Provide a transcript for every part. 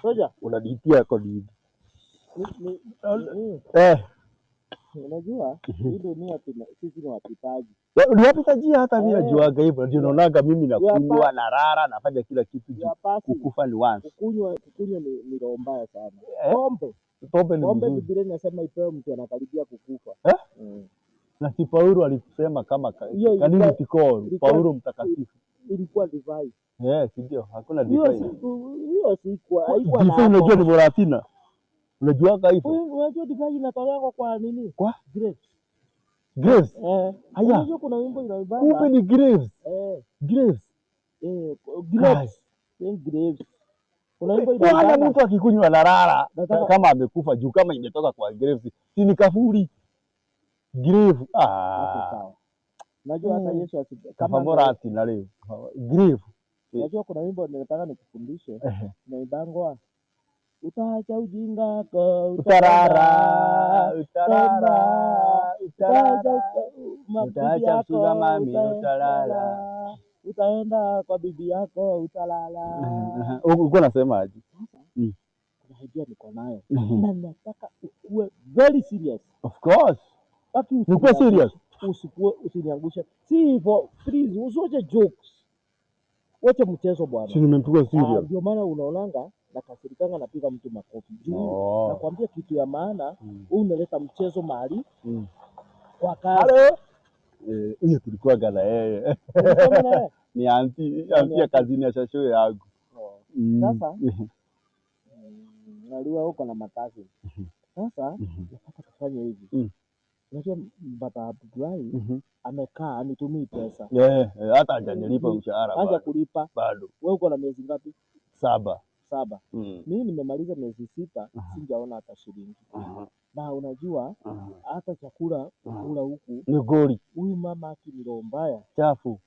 Soja. Unaditia kodi. Unajua hii dunia sisi ni wapitaji. Ni wapitaji hata mimi najuaga hivyo. Ndio naonaga mimi nakunywa na rara nafanya kila kitu. Kukufa ni once. Kukunywa ni roho mbaya sana. Pombe ni Biblia inasema ipewe mtu anakaribia kukufa. Na si Paulo alisema kama kanini tikoro Paulo mtakatifu. Ilikuwa divai. Ndio hakuna divai. Hiyo si haikuwa na. Unajua ni Moratina. Unajuaga hivyo? Unajua divai inatolewa kwa nini? Kwa Graves. Haya. Unajua kuna wimbo inaibana. Kumbe ni Graves. Graves. Graves. Kuna wimbo inaibana. Wala mtu akikunywa na rara kama amekufa juu kama imetoka kwa Graves. Si ni kafuri. Graves. Sawa. Unajua hata Yesu kama Moratina leo. Graves. Unajua kuna wimbo nataka nikufundishe. Inaibangwa. Utaacha ujinga wako, utarara. Utaacha kusikiza mami, utalala. Utaenda kwa bibi yako, utalala. Uko nasema aje? Kuna idea niko nayo. Na nataka ukue very serious. Of course. Ukue serious. Usiniangushe. Si hivyo, please, usiwache jokes. Wacha mchezo bwana. Si nimempigwa serious. Ndio maana unaonanga nakasirikanga napiga mtu makofi. Nakwambia kitu ya maana, unaleta mchezo mahali kwa kazi. Huyo tulikuwa gala yeye. Ni anti ya kazini ya shasho yangu. Sasa naliwa huko na makazi. Sasa nataka kufanya hivi. Unajua Baba Abdullahi amekaa anitumii pesa. Hata hajanilipa mshahara bado. Haja kulipa bado. Wewe uko na miezi ngapi? 7. Mimi nimemaliza miezi 6, sijaona hata shilingi. Na unajua hata chakula kula huku ni goli. Huyu mama ni roho mbaya. Chafu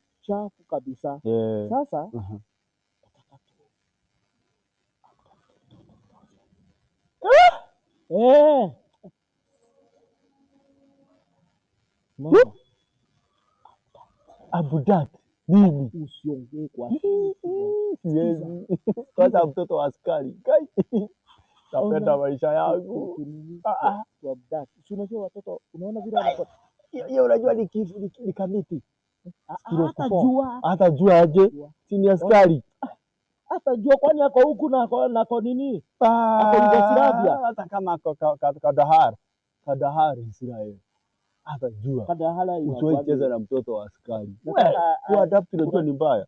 kabisa. Sasa Abudat nini? Usiongee kwa siwezi. Kwanza mtoto wa askari. Napenda maisha yangu. Abudat. Unajua watoto unaona vile wanakuwa. Yeye unajua ni kamiti. Hata jua aje? Si ni askari. Hata jua kwani ako huku na nini? Ako Yugoslavia. Hata kama ako Kadahar Israel. Hata jua. Kadahar usicheze na mtoto wa askari. Kuadapt unajua ni mbaya.